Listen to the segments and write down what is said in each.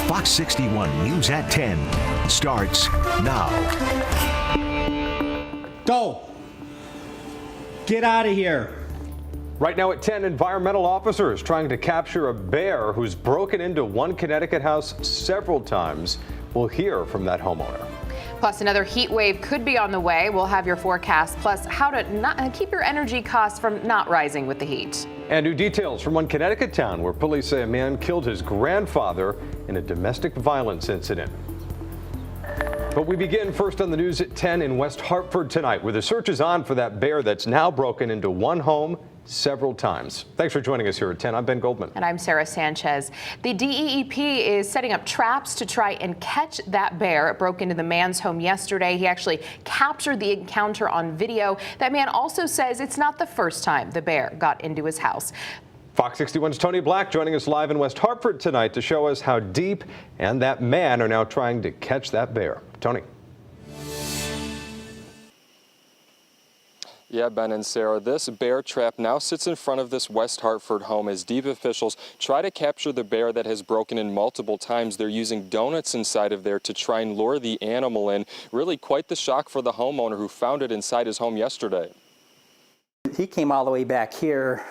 Fox 61 News at 10 starts now. Go. Get out of here. Right now at 10, environmental officers trying to capture a bear who's broken into one Connecticut house several times. We'll hear from that homeowner. Plus, another heat wave could be on the way. We'll have your forecast, plus how to not keep your energy costs from not rising with the heat. And new details from one Connecticut town where police say a man killed his grandfather in a domestic violence incident. But we begin first on the news at 10 in West Hartford tonight, where the search is on for that bear that's now broken into one home several times. Thanks for joining us here at 10. I'm Ben Goldman. And I'm Sarah Sanchez. The DEEP is setting up traps to try and catch that bear. It broke into the man's home yesterday. He actually captured the encounter on video. That man also says it's not the first time the bear got into his house. Fox 61's Tony Black joining us live in West Hartford tonight to show us how Deep and that man are now trying to catch that bear. Tony. Yeah, Ben and Sarah, this bear trap now sits in front of this West Hartford home as Deep officials try to capture the bear that has broken in multiple times. They're using donuts inside of there to try and lure the animal in. Really quite the shock for the homeowner who found it inside his home yesterday. He came all the way back here.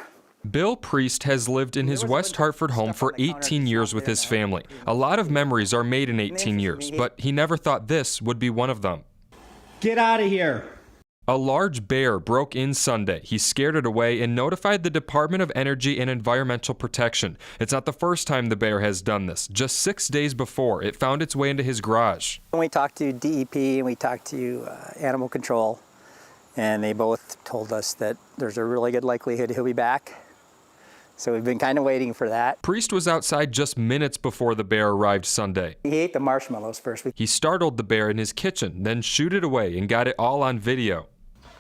Bill Priest has lived in his West Hartford home for 18 years with his family. A lot of memories are made in 18 years, but he never thought this would be one of them. Get out of here. A large bear broke in Sunday. He scared it away and notified the Department of Energy and Environmental Protection. It's not the first time the bear has done this. Just 6 days before, it found its way into his garage. We talked to DEP and we talked to Animal Control, and they both told us that there's a really good likelihood he'll be back. So we've been kind of waiting for that. Priest was outside just minutes before the bear arrived Sunday. He ate the marshmallows first. He startled the bear in his kitchen, then shooed it away and got it all on video.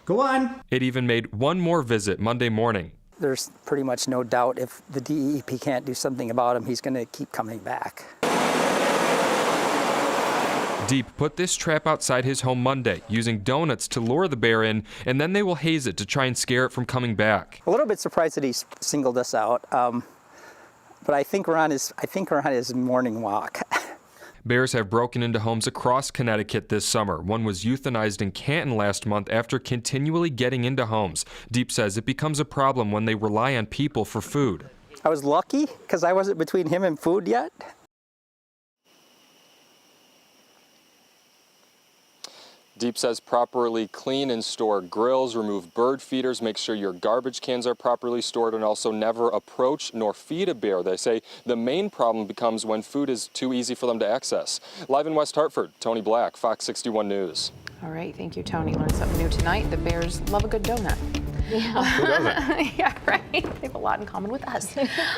Go on. It even made one more visit Monday morning. There's pretty much no doubt if the DEP can't do something about him, he's going to keep coming back. Deep put this trap outside his home Monday, using donuts to lure the bear in, and then they will haze it to try and scare it from coming back. A little bit surprised that he singled us out, but I think we're on his morning walk. Bears have broken into homes across Connecticut this summer. One was euthanized in Canton last month after continually getting into homes. Deep says it becomes a problem when they rely on people for food. I was lucky because I wasn't between him and food yet. Deep says properly clean and store grills, remove bird feeders, make sure your garbage cans are properly stored, and also never approach nor feed a bear. They say the main problem becomes when food is too easy for them to access. Live in West Hartford, Tony Black, Fox 61 News. All right, thank you, Tony. Learned something new tonight. The bears love a good donut. Yeah. Who doesn't? Yeah, right. They have a lot in common with us.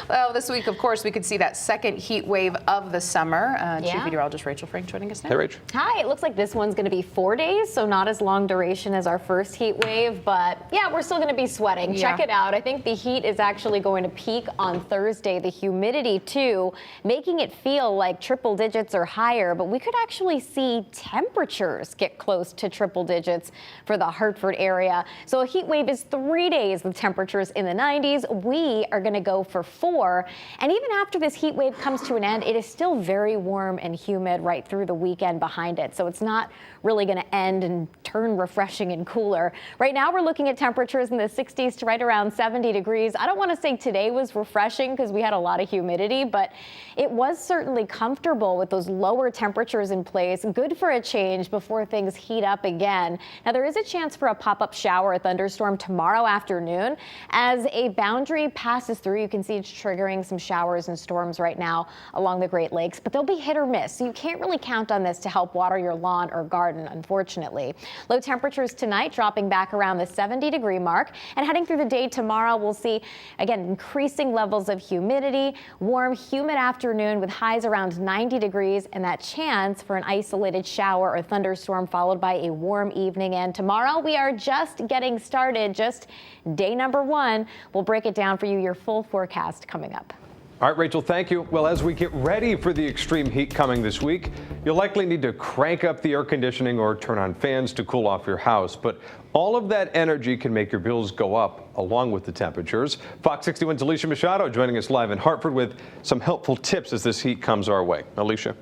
Well, this week, of course, we could see that second heat wave of the summer. Chief Meteorologist Rachel Frank joining us now. Hey, Rach. Hi, it looks like this one's going to be 4 days, so not as long duration as our first heat wave, but yeah, we're still going to be sweating. Yeah. Check it out. I think the heat is actually going to peak on Thursday. The humidity, too, making it feel like triple digits or higher, but we could actually see temperatures get close to triple digits for the Hartford area. So a heat wave is 3 days with temperatures in the 90s. We are going to go for 4. And even after this heat wave comes to an end, it is still very warm and humid right through the weekend behind it. So it's not really going to end and turn refreshing and cooler. Right now, we're looking at temperatures in the 60s to right around 70 degrees. I don't want to say today was refreshing because we had a lot of humidity, but it was certainly comfortable with those lower temperatures in place. Good for a change before things heat up again. Now, there is a chance for a pop-up shower or thunderstorm tomorrow afternoon. As a boundary passes through, you can see it's triggering some showers and storms right now along the Great Lakes, but they'll be hit or miss. So you can't really count on this to help water your lawn or garden, unfortunately. Low temperatures tonight dropping back around the 70-degree mark, and heading through the day tomorrow, we'll see, again, increasing levels of humidity, warm, humid afternoon with highs around 90 degrees, and that chance for an isolated shower or thunderstorm followed by a warm evening. And tomorrow, we are just getting started, just day number 1. We'll break it down for you, your full forecast coming up. All right, Rachel, thank you. Well, as we get ready for the extreme heat coming this week, you'll likely need to crank up the air conditioning or turn on fans to cool off your house. But all of that energy can make your bills go up along with the temperatures. Fox 61's Alicia Machado joining us live in Hartford with some helpful tips as this heat comes our way. Alicia.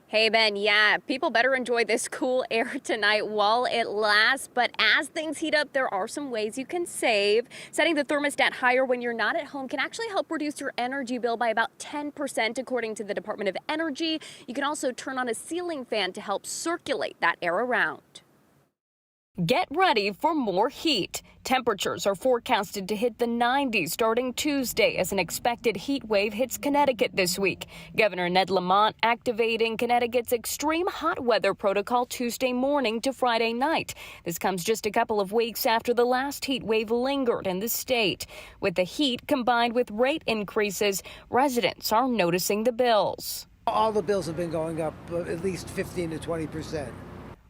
Hey, Ben, yeah, people better enjoy this cool air tonight while it lasts. But as things heat up, there are some ways you can save. Setting the thermostat higher when you're not at home can actually help reduce your energy bill by about 10%, according to the Department of Energy. You can also turn on a ceiling fan to help circulate that air around. Get ready for more heat. Temperatures are forecasted to hit the 90s starting Tuesday as an expected heat wave hits Connecticut this week. Governor Ned Lamont activating Connecticut's extreme hot weather protocol Tuesday morning to Friday night. This comes just a couple of weeks after the last heat wave lingered in the state. With the heat combined with rate increases, residents are noticing the bills. All the bills have been going up at least 15 to 20%.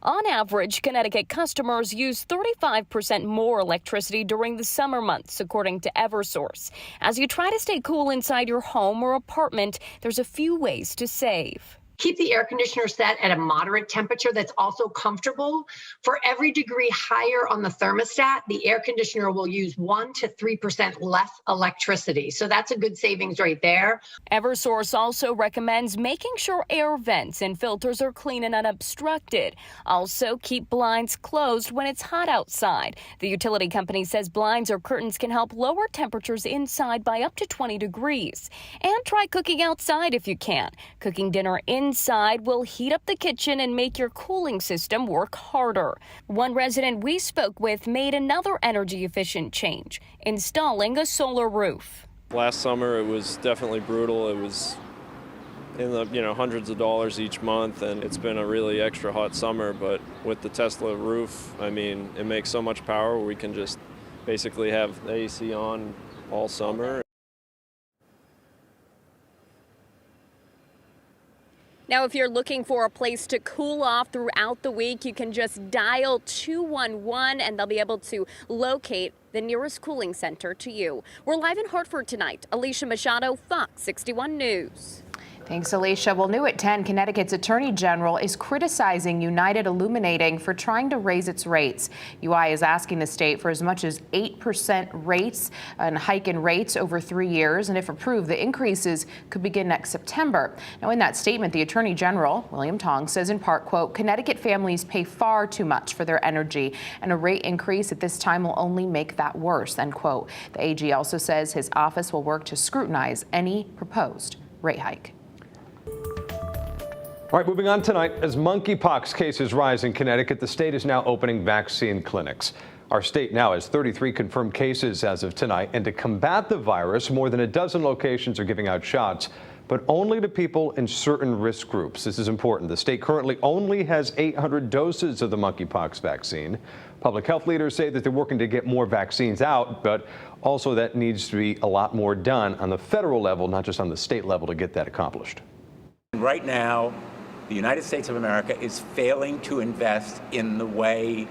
On average, Connecticut customers use 35% more electricity during the summer months, according to Eversource. As you try to stay cool inside your home or apartment, there's a few ways to save. Keep the air conditioner set at a moderate temperature that's also comfortable. For every degree higher on the thermostat, the air conditioner will use 1 to 3% less electricity. So that's a good savings right there. Eversource also recommends making sure air vents and filters are clean and unobstructed. Also, keep blinds closed when it's hot outside. The utility company says blinds or curtains can help lower temperatures inside by up to 20 degrees. And try cooking outside if you can. Cooking dinner inside will heat up the kitchen and make your cooling system work harder. One resident we spoke with made another energy efficient change, installing a solar roof. Last summer it was definitely brutal. It was in the hundreds of dollars each month, and it's been a really extra hot summer. But with the Tesla roof, I mean, it makes so much power. We can just basically have the AC on all summer. Now, if you're looking for a place to cool off throughout the week, you can just dial 211 and they'll be able to locate the nearest cooling center to you. We're live in Hartford tonight. Alicia Machado, Fox 61 News. Thanks, Alicia. Well, new at 10, Connecticut's Attorney General is criticizing United Illuminating for trying to raise its rates. UI is asking the state for as much as 8% rates, and hike in rates over 3 years. And if approved, the increases could begin next September. Now, in that statement, the Attorney General, William Tong, says in part, quote, Connecticut families pay far too much for their energy, and a rate increase at this time will only make that worse, end quote. The AG also says his office will work to scrutinize any proposed rate hike. All right, moving on tonight. As monkeypox cases rise in Connecticut, the state is now opening vaccine clinics. Our state now has 33 confirmed cases as of tonight, and to combat the virus, more than a dozen locations are giving out shots, but only to people in certain risk groups. This is important. The state currently only has 800 doses of the monkeypox vaccine. Public health leaders say that they're working to get more vaccines out, but also that needs to be a lot more done on the federal level, not just on the state level, to get that accomplished. Right now, the United States of America is failing to invest in the way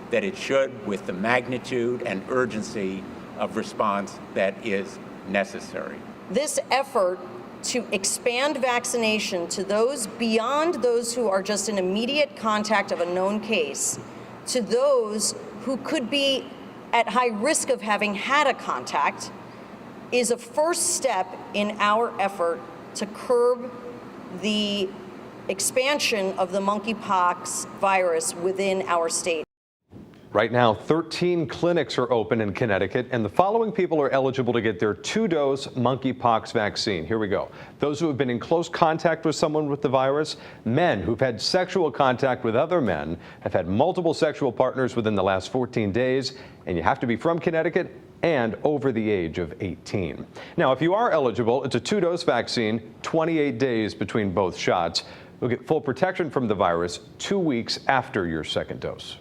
that it should, with the magnitude and urgency of response that is necessary. This effort to expand vaccination to those beyond those who are just in immediate contact of a known case, to those who could be at high risk of having had a contact, is a first step in our effort to curb the expansion of the monkeypox virus within our state. Right now, 13 clinics are open in Connecticut, and the following people are eligible to get their 2-dose monkeypox vaccine. Here we go. Those who have been in close contact with someone with the virus, men who've had sexual contact with other men, have had multiple sexual partners within the last 14 days, and you have to be from Connecticut and over the age of 18. Now, if you are eligible, it's a 2-dose vaccine, 28 days between both shots. You'll get full protection from the virus 2 weeks after your second dose.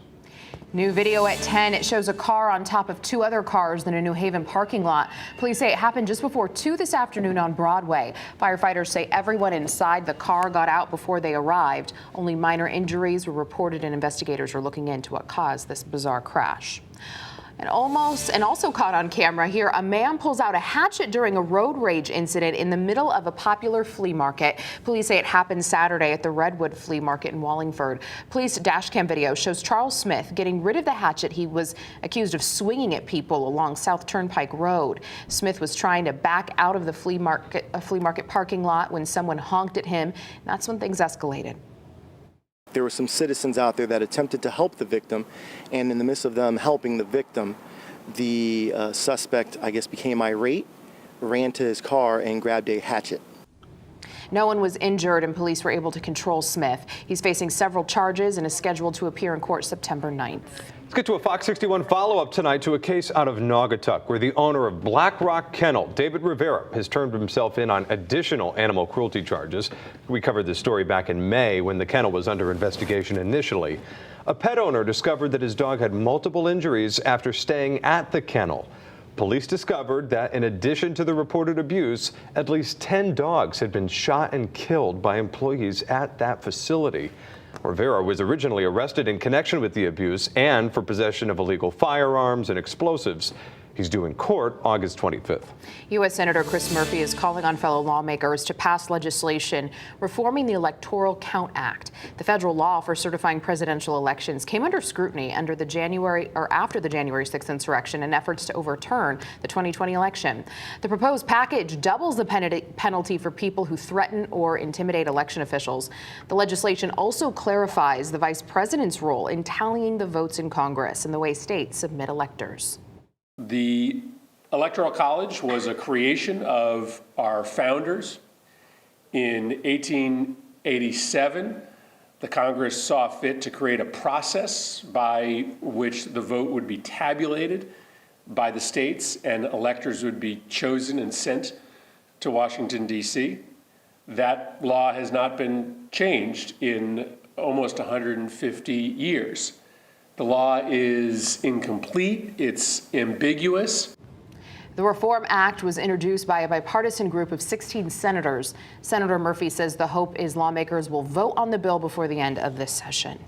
New video at 10. It shows a car on top of 2 other cars in a New Haven parking lot. Police say it happened just before 2 this afternoon on Broadway. Firefighters say everyone inside the car got out before they arrived. Only minor injuries were reported, and investigators are looking into what caused this bizarre crash. And also caught on camera here, a man pulls out a hatchet during a road rage incident in the middle of a popular flea market. Police say it happened Saturday at the Redwood Flea Market in Wallingford. Police dashcam video shows Charles Smith getting rid of the hatchet he was accused of swinging at people along South Turnpike Road. Smith was trying to back out of the flea market parking lot when someone honked at him. That's when things escalated. There were some citizens out there that attempted to help the victim, and in the midst of them helping the victim, the suspect, I guess, became irate, ran to his car and grabbed a hatchet. No one was injured and police were able to control Smith. He's facing several charges and is scheduled to appear in court September 9th. Let's get to a Fox 61 follow-up tonight to a case out of Naugatuck where the owner of Black Rock Kennel, David Rivera, has turned himself in on additional animal cruelty charges. We covered this story back in May when the kennel was under investigation initially. A pet owner discovered that his dog had multiple injuries after staying at the kennel. Police discovered that in addition to the reported abuse, at least 10 dogs had been shot and killed by employees at that facility. Rivera was originally arrested in connection with the abuse and for possession of illegal firearms and explosives. He's due in court August 25th. U.S. Senator Chris Murphy is calling on fellow lawmakers to pass legislation reforming the Electoral Count Act. The federal law for certifying presidential elections came under scrutiny after the January 6th insurrection and efforts to overturn the 2020 election. The proposed package doubles the penalty for people who threaten or intimidate election officials. The legislation also clarifies the vice president's role in tallying the votes in Congress and the way states submit electors. The Electoral College was a creation of our founders. In 1887, the Congress saw fit to create a process by which the vote would be tabulated by the states and electors would be chosen and sent to Washington, D.C. That law has not been changed in almost 150 years. The law is incomplete, it's ambiguous. The Reform Act was introduced by a bipartisan group of 16 senators. Senator Murphy says the hope is lawmakers will vote on the bill before the end of this session.